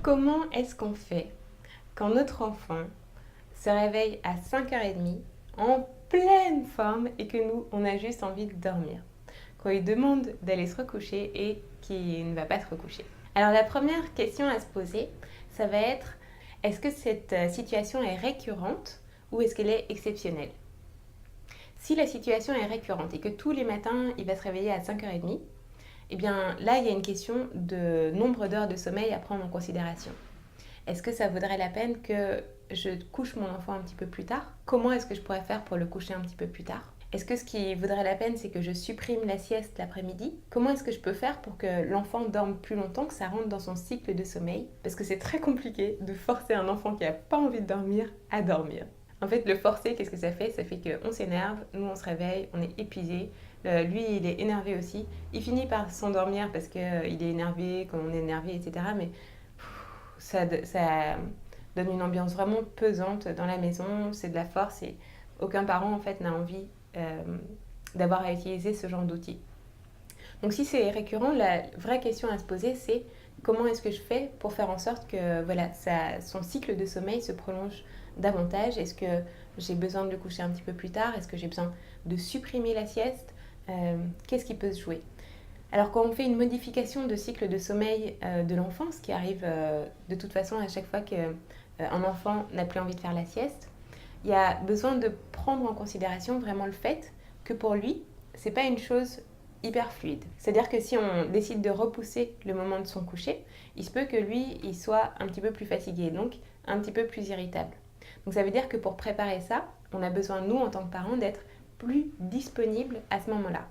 Comment est-ce qu'on fait quand notre enfant se réveille à 5h30 en pleine forme et que nous, on a juste envie de dormir? Quand il demande d'aller se recoucher et qu'il ne va pas se recoucher. Alors la première question à se poser, ça va être, est-ce que cette situation est récurrente ou est-ce qu'elle est exceptionnelle? Si la situation est récurrente et que tous les matins, il va se réveiller à 5h30, eh bien là, il y a une question de nombre d'heures de sommeil à prendre en considération. Est-ce que ça vaudrait la peine que je couche mon enfant un petit peu plus tard? Comment est-ce que je pourrais faire pour le coucher un petit peu plus tard? Est-ce que ce qui vaudrait la peine, c'est que je supprime la sieste l'après-midi? Comment est-ce que je peux faire pour que l'enfant dorme plus longtemps, que ça rentre dans son cycle de sommeil? Parce que c'est très compliqué de forcer un enfant qui n'a pas envie de dormir à dormir. En fait, le forcer, qu'est-ce que ça fait? Ça fait qu'on s'énerve, nous on se réveille, on est épuisé. Lui, il est énervé aussi. Il finit par s'endormir parce qu'il est énervé, quand on est énervé, etc. Mais ça donne une ambiance vraiment pesante dans la maison, c'est de la force et aucun parent en fait n'a envie d'avoir à utiliser ce genre d'outils. Donc si c'est récurrent, la vraie question à se poser c'est comment est-ce que je fais pour faire en sorte que voilà, son cycle de sommeil se prolonge davantage? Est-ce que j'ai besoin de le coucher un petit peu plus tard? Est-ce que j'ai besoin de supprimer la sieste? Qu'est-ce qui peut se jouer? Alors quand on fait une modification de cycle de sommeil de l'enfant, ce qui arrive de toute façon à chaque fois qu'un enfant n'a plus envie de faire la sieste, il y a besoin de prendre en considération vraiment le fait que pour lui, c'est pas une chose hyper fluide. C'est-à-dire que si on décide de repousser le moment de son coucher, il se peut que lui, il soit un petit peu plus fatigué, donc un petit peu plus irritable. Donc ça veut dire que pour préparer ça, on a besoin, nous, en tant que parents, d'être plus disponibles à ce moment-là.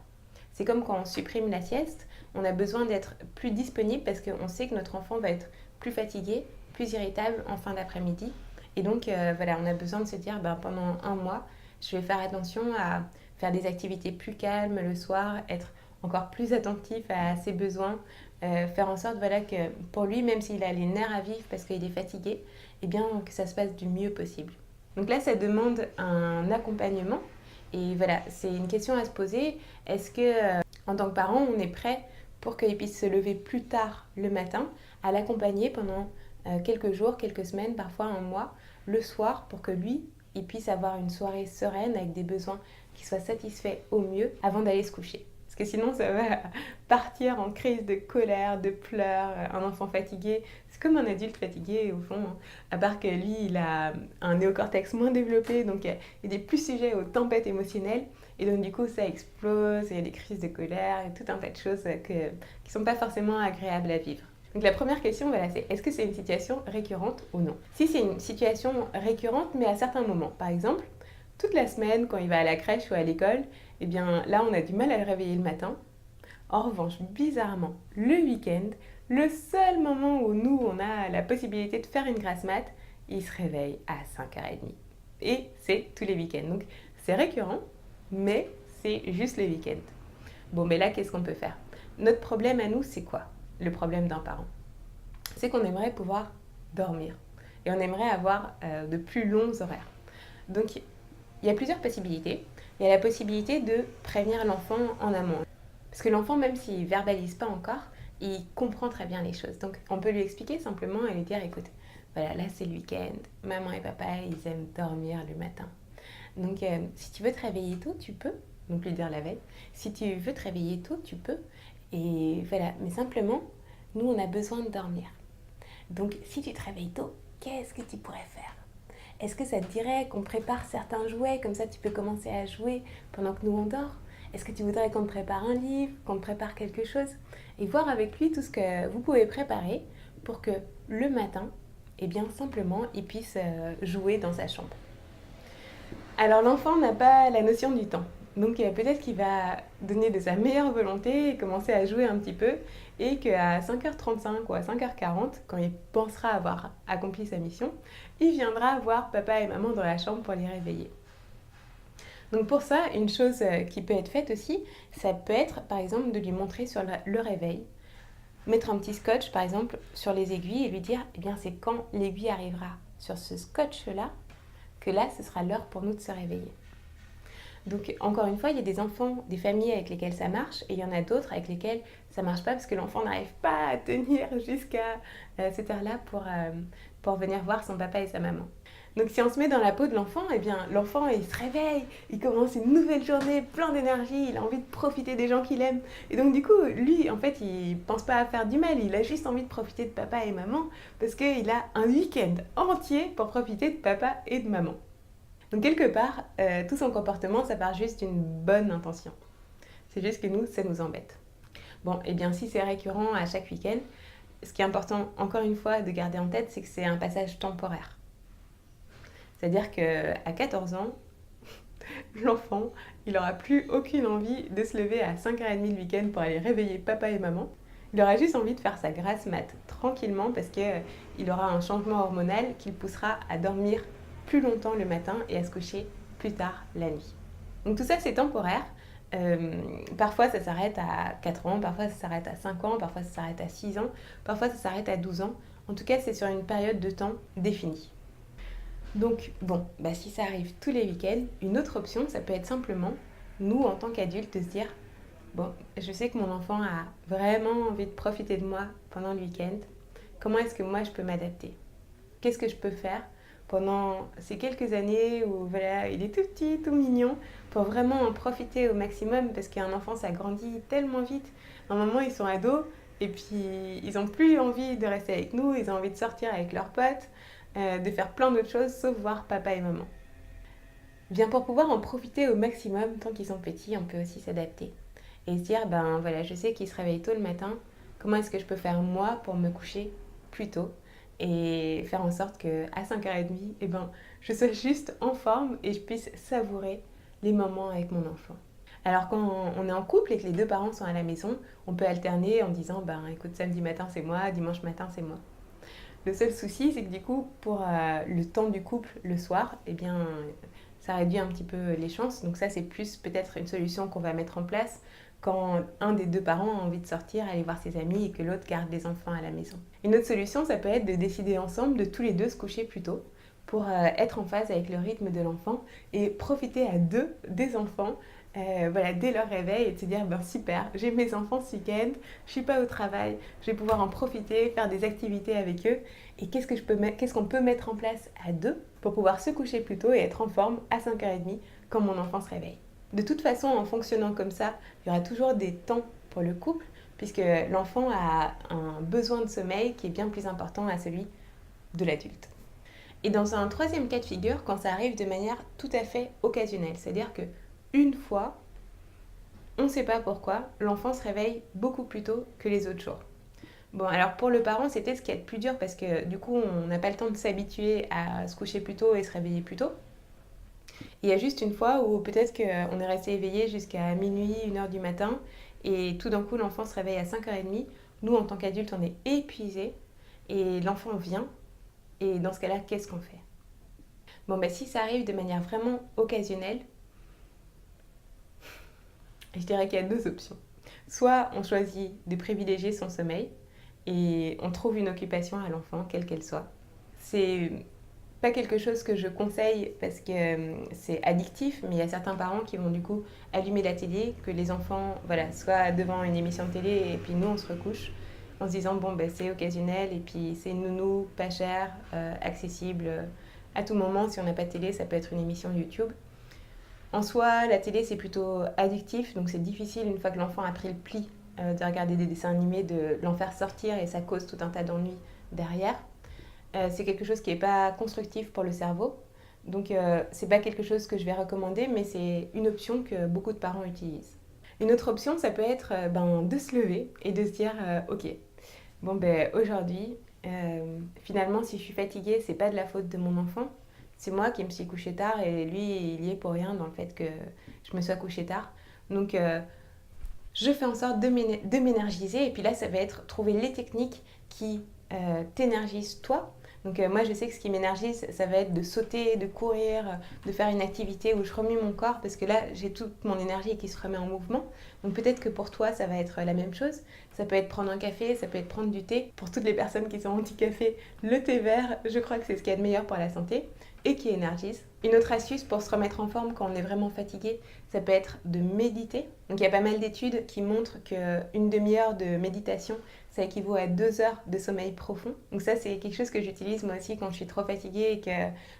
C'est comme quand on supprime la sieste, on a besoin d'être plus disponible parce qu'on sait que notre enfant va être plus fatigué, plus irritable en fin d'après-midi. Et donc, voilà, on a besoin de se dire, pendant un mois, je vais faire attention à faire des activités plus calmes le soir, être encore plus attentif à ses besoins, faire en sorte voilà, que pour lui, même s'il a les nerfs à vif parce qu'il est fatigué, eh bien, que ça se passe du mieux possible. Donc là, ça demande un accompagnement. Et voilà, c'est une question à se poser. Est-ce que, en tant que parent, on est prêt pour qu'il puisse se lever plus tard le matin, à l'accompagner pendant quelques jours, quelques semaines, parfois un mois, le soir, pour que lui, il puisse avoir une soirée sereine avec des besoins qui soient satisfaits au mieux avant d'aller se coucher? Parce que sinon, ça va partir en crise de colère, de pleurs, un enfant fatigué. C'est comme un adulte fatigué, au fond, hein. À part que lui, il a un néocortex moins développé, donc il est plus sujet aux tempêtes émotionnelles. Et donc, du coup, ça explose, il y a des crises de colère et tout un tas de choses qui ne sont pas forcément agréables à vivre. Donc, la première question, voilà, c'est est-ce que c'est une situation récurrente ou non? Si c'est une situation récurrente, mais à certains moments, par exemple, toute la semaine, quand il va à la crèche ou à l'école, eh bien là, on a du mal à le réveiller le matin. En revanche, bizarrement, le week-end, le seul moment où nous, on a la possibilité de faire une grasse mat, il se réveille à 5h30. Et c'est tous les week-ends. Donc, c'est récurrent, mais c'est juste le week-end. Bon, mais là, qu'est-ce qu'on peut faire? Notre problème à nous, c'est quoi? Le problème d'un parent, c'est qu'on aimerait pouvoir dormir. Et on aimerait avoir de plus longs horaires. Donc, il y a plusieurs possibilités. Il y a la possibilité de prévenir l'enfant en amont. Parce que l'enfant, même s'il ne verbalise pas encore, il comprend très bien les choses. Donc, on peut lui expliquer simplement et lui dire, écoute, voilà, là c'est le week-end, maman et papa, ils aiment dormir le matin. Donc, si tu veux te réveiller tôt, tu peux. Donc, lui dire la veille. Si tu veux te réveiller tôt, tu peux. Et voilà, mais simplement, nous, on a besoin de dormir. Donc, si tu te réveilles tôt, qu'est-ce que tu pourrais faire? Est-ce que ça te dirait qu'on prépare certains jouets, comme ça tu peux commencer à jouer pendant que nous on dort? Est-ce que tu voudrais qu'on te prépare un livre, qu'on te prépare quelque chose? Et voir avec lui tout ce que vous pouvez préparer pour que le matin, eh bien simplement, il puisse jouer dans sa chambre. Alors l'enfant n'a pas la notion du temps. Donc peut-être qu'il va donner de sa meilleure volonté et commencer à jouer un petit peu et qu'à 5h35 ou à 5h40, quand il pensera avoir accompli sa mission, il viendra voir papa et maman dans la chambre pour les réveiller. Donc pour ça, une chose qui peut être faite aussi, ça peut être par exemple de lui montrer sur le réveil, mettre un petit scotch par exemple sur les aiguilles et lui dire eh bien c'est quand l'aiguille arrivera sur ce scotch-là que là ce sera l'heure pour nous de se réveiller. Donc encore une fois, il y a des enfants, des familles avec lesquelles ça marche et il y en a d'autres avec lesquelles ça marche pas parce que l'enfant n'arrive pas à tenir jusqu'à cette heure-là pour venir voir son papa et sa maman. Donc si on se met dans la peau de l'enfant, eh bien l'enfant il se réveille, il commence une nouvelle journée plein d'énergie, il a envie de profiter des gens qu'il aime. Et donc du coup, lui en fait il pense pas à faire du mal, il a juste envie de profiter de papa et maman parce qu'il a un week-end entier pour profiter de papa et de maman. Donc quelque part, tout son comportement ça part juste d'une bonne intention. C'est juste que nous, ça nous embête. Bon, et bien si c'est récurrent à chaque week-end, ce qui est important encore une fois de garder en tête, c'est que c'est un passage temporaire. C'est-à-dire qu'à 14 ans, l'enfant, il n'aura plus aucune envie de se lever à 5h30 le week-end pour aller réveiller papa et maman. Il aura juste envie de faire sa grasse mat tranquillement parce qu'il aura un changement hormonal qui le poussera à dormir plus longtemps le matin et à se coucher plus tard la nuit. Donc tout ça, c'est temporaire. Parfois, ça s'arrête à 4 ans, parfois, ça s'arrête à 5 ans, parfois, ça s'arrête à 6 ans, parfois, ça s'arrête à 12 ans. En tout cas, c'est sur une période de temps définie. Donc, bon, si ça arrive tous les week-ends, une autre option, ça peut être simplement, nous, en tant qu'adultes, de se dire, bon, je sais que mon enfant a vraiment envie de profiter de moi pendant le week-end. Comment est-ce que moi, je peux m'adapter? Qu'est-ce que je peux faire pendant ces quelques années où voilà, il est tout petit, tout mignon, pour vraiment en profiter au maximum parce qu'un enfant, ça grandit tellement vite. À un moment, ils sont ados et puis ils n'ont plus envie de rester avec nous, ils ont envie de sortir avec leurs potes, de faire plein d'autres choses sauf voir papa et maman. Bien, pour pouvoir en profiter au maximum tant qu'ils sont petits, on peut aussi s'adapter et se dire, ben voilà, je sais qu'ils se réveillent tôt le matin, comment est-ce que je peux faire moi pour me coucher plus tôt et faire en sorte qu'à 5h30, je sois juste en forme et je puisse savourer les moments avec mon enfant. Alors quand on est en couple et que les deux parents sont à la maison, on peut alterner en disant, écoute, samedi matin c'est moi, dimanche matin c'est moi. Le seul souci, c'est que du coup, pour le temps du couple le soir, ça réduit un petit peu les chances. Donc ça, c'est plus peut-être une solution qu'on va mettre en place quand un des deux parents a envie de sortir, aller voir ses amis et que l'autre garde les enfants à la maison. Une autre solution, ça peut être de décider ensemble de tous les deux se coucher plus tôt pour être en phase avec le rythme de l'enfant et profiter à deux des enfants dès leur réveil et de se dire super, j'ai mes enfants ce week-end, je suis pas au travail, je vais pouvoir en profiter, faire des activités avec eux et qu'est-ce qu'on peut mettre en place à deux pour pouvoir se coucher plus tôt et être en forme à 5h30 quand mon enfant se réveille. De toute façon, en fonctionnant comme ça, il y aura toujours des temps pour le couple puisque l'enfant a un besoin de sommeil qui est bien plus important à celui de l'adulte. Et dans un troisième cas de figure, quand ça arrive de manière tout à fait occasionnelle, c'est-à-dire que une fois, on ne sait pas pourquoi, l'enfant se réveille beaucoup plus tôt que les autres jours. Bon, alors pour le parent, c'était ce qui est le plus dur parce que du coup, on n'a pas le temps de s'habituer à se coucher plus tôt et se réveiller plus tôt. Il y a juste une fois où peut-être qu'on est resté éveillé jusqu'à minuit, 1h du matin et tout d'un coup, l'enfant se réveille à 5h30. Nous, en tant qu'adultes, on est épuisés et l'enfant vient. Et dans ce cas-là, qu'est-ce qu'on fait? Bon, si ça arrive de manière vraiment occasionnelle, je dirais qu'il y a deux options. Soit on choisit de privilégier son sommeil et on trouve une occupation à l'enfant, quelle qu'elle soit. C'est pas quelque chose que je conseille parce que c'est addictif, mais il y a certains parents qui vont du coup allumer la télé, que les enfants soient devant une émission de télé et puis nous on se recouche en se disant c'est occasionnel et puis c'est nounou, pas cher, accessible à tout moment. Si on n'a pas de télé, ça peut être une émission YouTube. En soi, la télé, c'est plutôt addictif, donc c'est difficile, une fois que l'enfant a pris le pli de regarder des dessins animés, de l'en faire sortir et ça cause tout un tas d'ennuis derrière. C'est quelque chose qui n'est pas constructif pour le cerveau, donc c'est pas quelque chose que je vais recommander, mais c'est une option que beaucoup de parents utilisent. Une autre option, ça peut être de se lever et de se dire ok, aujourd'hui, finalement, si je suis fatiguée, c'est pas de la faute de mon enfant. C'est moi qui me suis couchée tard et lui, il y est pour rien dans le fait que je me sois couchée tard. Donc, je fais en sorte de m'énergiser. Et puis là, ça va être trouver les techniques qui t'énergisent toi. Donc moi, je sais que ce qui m'énergise, ça va être de sauter, de courir, de faire une activité où je remue mon corps parce que là, j'ai toute mon énergie qui se remet en mouvement. Donc peut-être que pour toi, ça va être la même chose. Ça peut être prendre un café, ça peut être prendre du thé. Pour toutes les personnes qui sont anti-café, le thé vert, je crois que c'est ce qu'il y a de meilleur pour la santé et qui énergise. Une autre astuce pour se remettre en forme quand on est vraiment fatigué, ça peut être de méditer. Donc il y a pas mal d'études qui montrent qu'une demi-heure de méditation, ça équivaut à 2 heures de sommeil profond. Donc ça, c'est quelque chose que j'utilise moi aussi quand je suis trop fatiguée et que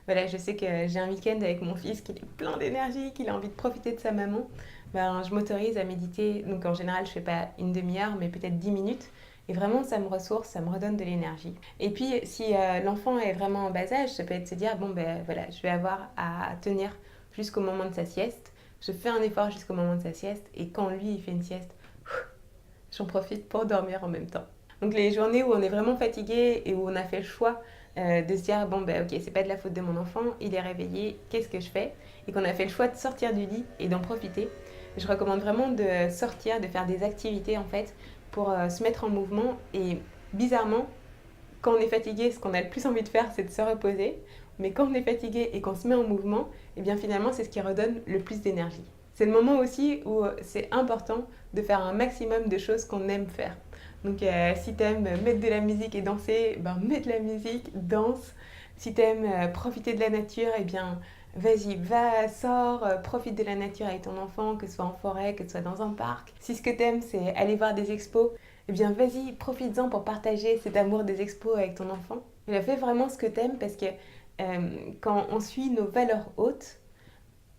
voilà, je sais que j'ai un week-end avec mon fils qui est plein d'énergie, qu'il a envie de profiter de sa maman. Ben, je m'autorise à méditer. Donc en général, je fais pas une demi-heure, mais peut-être 10 minutes. Et vraiment, ça me ressource, ça me redonne de l'énergie. Et puis, si l'enfant est vraiment en bas âge, ça peut être se dire, bon, ben voilà, je vais avoir à tenir jusqu'au moment de sa sieste. Je fais un effort jusqu'au moment de sa sieste. Et quand lui, il fait une sieste, j'en profite pour dormir en même temps. Donc les journées où on est vraiment fatigué et où on a fait le choix de se dire, bon, ben ok, c'est pas de la faute de mon enfant, il est réveillé, qu'est-ce que je fais? Et qu'on a fait le choix de sortir du lit et d'en profiter. Je recommande vraiment de sortir, de faire des activités en fait pour se mettre en mouvement. Et bizarrement, quand on est fatigué, ce qu'on a le plus envie de faire, c'est de se reposer. Mais quand on est fatigué et qu'on se met en mouvement, et bien finalement, c'est ce qui redonne le plus d'énergie. C'est le moment aussi où c'est important de faire un maximum de choses qu'on aime faire. Donc si t'aimes mettre de la musique et danser, ben mets de la musique, danse. Si t'aimes profiter de la nature, eh bien vas-y, va, sors, profite de la nature avec ton enfant, que ce soit en forêt, que ce soit dans un parc. Si ce que t'aimes, c'est aller voir des expos, eh bien vas-y, profites-en pour partager cet amour des expos avec ton enfant. Et fais vraiment ce que t'aimes parce que quand on suit nos valeurs hautes,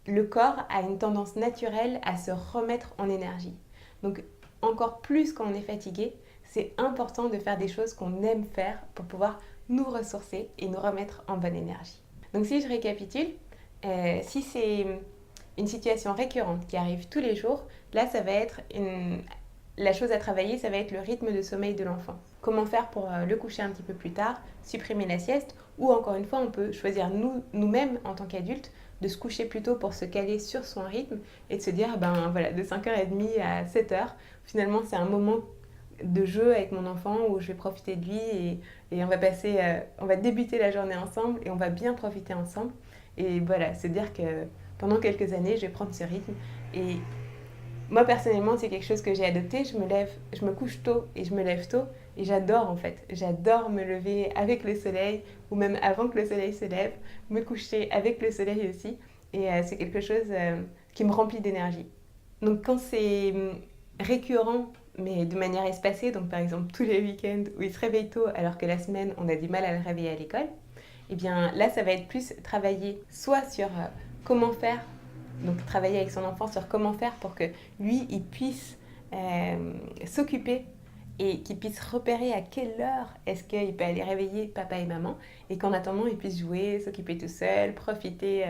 le corps a une tendance naturelle à se remettre en énergie. Donc encore plus quand on est fatigué, c'est important de faire des choses qu'on aime faire pour pouvoir nous ressourcer et nous remettre en bonne énergie. Donc si je récapitule, si c'est une situation récurrente qui arrive tous les jours, là ça va être la chose à travailler, ça va être le rythme de sommeil de l'enfant. Comment faire pour le coucher un petit peu plus tard, supprimer la sieste, ou encore une fois, on peut choisir nous-mêmes en tant qu'adultes de se coucher plus tôt pour se caler sur son rythme et de se dire, ben voilà, de 5h30 à 7h, finalement c'est un moment de jeu avec mon enfant où je vais profiter de lui et on va débuter la journée ensemble et on va bien profiter ensemble. Et voilà, se dire que pendant quelques années, je vais prendre ce rythme. Et moi, personnellement, c'est quelque chose que j'ai adopté. Je me couche tôt et je me lève tôt. Et j'adore en fait. J'adore me lever avec le soleil ou même avant que le soleil se lève, me coucher avec le soleil aussi. Et c'est quelque chose qui me remplit d'énergie. Donc quand c'est récurrent, mais de manière espacée, donc par exemple tous les week-ends où il se réveille tôt alors que la semaine on a du mal à le réveiller à l'école, et bien là ça va être plus travailler soit sur comment faire, donc travailler avec son enfant sur comment faire pour que lui il puisse s'occuper et qu'il puisse repérer à quelle heure est-ce qu'il peut aller réveiller papa et maman et qu'en attendant il puisse jouer, s'occuper tout seul, profiter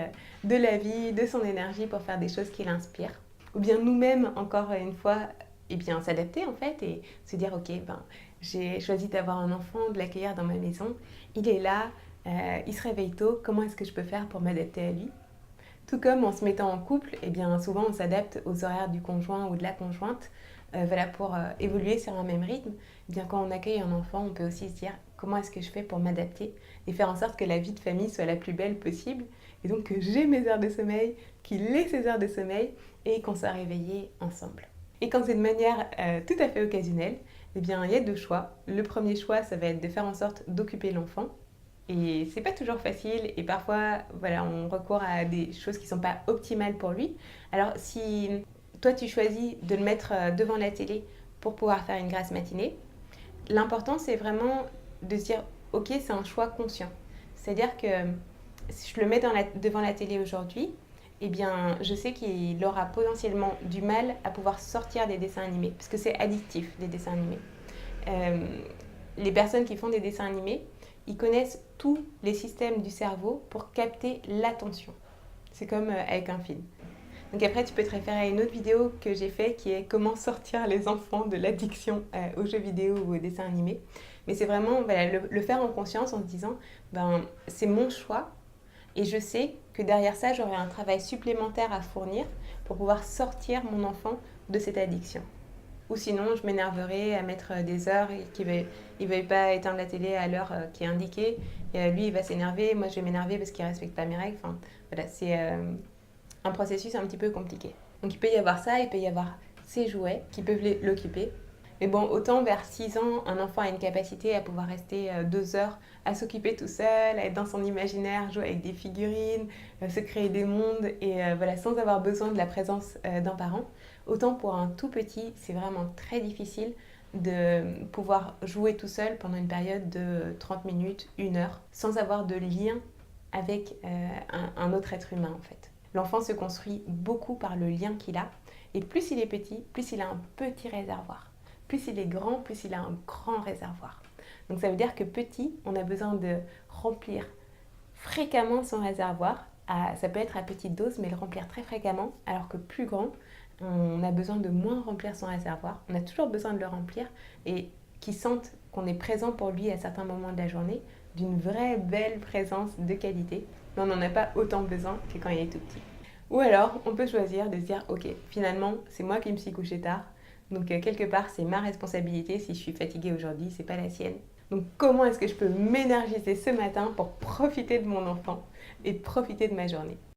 de la vie, de son énergie pour faire des choses qui l'inspirent. Ou bien nous-mêmes, encore une fois, eh bien, s'adapter en fait et se dire ok, ben, j'ai choisi d'avoir un enfant, de l'accueillir dans ma maison, il est là, il se réveille tôt, comment est-ce que je peux faire pour m'adapter à lui? Tout comme en se mettant en couple, eh bien, souvent on s'adapte aux horaires du conjoint ou de la conjointe voilà, pour évoluer sur un même rythme. Eh bien, quand on accueille un enfant, on peut aussi se dire comment est-ce que je fais pour m'adapter et faire en sorte que la vie de famille soit la plus belle possible et donc que j'ai mes heures de sommeil, qu'il ait ses heures de sommeil et qu'on soit réveillés ensemble. Et quand c'est de manière tout à fait occasionnelle, eh bien, il y a 2 choix. Le premier choix, ça va être de faire en sorte d'occuper l'enfant. Et c'est pas toujours facile et parfois voilà, on recourt à des choses qui sont pas optimales pour lui. Alors si toi tu choisis de le mettre devant la télé pour pouvoir faire une grasse matinée, l'important c'est vraiment de se dire ok, c'est un choix conscient. C'est-à-dire que si je le mets devant la télé aujourd'hui, eh bien, je sais qu'il aura potentiellement du mal à pouvoir sortir des dessins animés, parce que c'est addictif, les dessins animés. Euh, les personnes qui font des dessins animés, ils connaissent tous les systèmes du cerveau pour capter l'attention. C'est comme avec un film. Donc après, tu peux te référer à une autre vidéo que j'ai faite qui est comment sortir les enfants de l'addiction aux jeux vidéo ou aux dessins animés. Mais c'est vraiment voilà, le faire en conscience en se disant, ben, c'est mon choix et je sais que derrière ça, j'aurai un travail supplémentaire à fournir pour pouvoir sortir mon enfant de cette addiction. Ou sinon, je m'énerverai à mettre des heures et qu'il ne veuille pas éteindre la télé à l'heure qui est indiquée. Et lui, il va s'énerver, moi je vais m'énerver parce qu'il ne respecte pas mes règles. Enfin, voilà, c'est un processus un petit peu compliqué. Donc il peut y avoir ça, il peut y avoir ces jouets qui peuvent l'occuper. Mais bon, autant vers 6 ans, un enfant a une capacité à pouvoir rester 2 heures à s'occuper tout seul, à être dans son imaginaire, jouer avec des figurines, se créer des mondes et voilà, sans avoir besoin de la présence d'un parent. Autant pour un tout petit, c'est vraiment très difficile de pouvoir jouer tout seul pendant une période de 30 minutes, 1 heure, sans avoir de lien avec un autre être humain en fait. L'enfant se construit beaucoup par le lien qu'il a, et plus il est petit, plus il a un petit réservoir. Plus il est grand, plus il a un grand réservoir. Donc ça veut dire que petit, on a besoin de remplir fréquemment son réservoir. Ça peut être à petite dose, mais le remplir très fréquemment, alors que plus grand, on a besoin de moins remplir son réservoir. On a toujours besoin de le remplir et qu'il sente qu'on est présent pour lui à certains moments de la journée, d'une vraie belle présence de qualité, mais on n'en a pas autant besoin que quand il est tout petit. Ou alors, on peut choisir de se dire, ok, finalement, c'est moi qui me suis couché tard, donc quelque part, c'est ma responsabilité. Si je suis fatiguée aujourd'hui, c'est pas la sienne. Donc comment est-ce que je peux m'énergiser ce matin pour profiter de mon enfant et profiter de ma journée?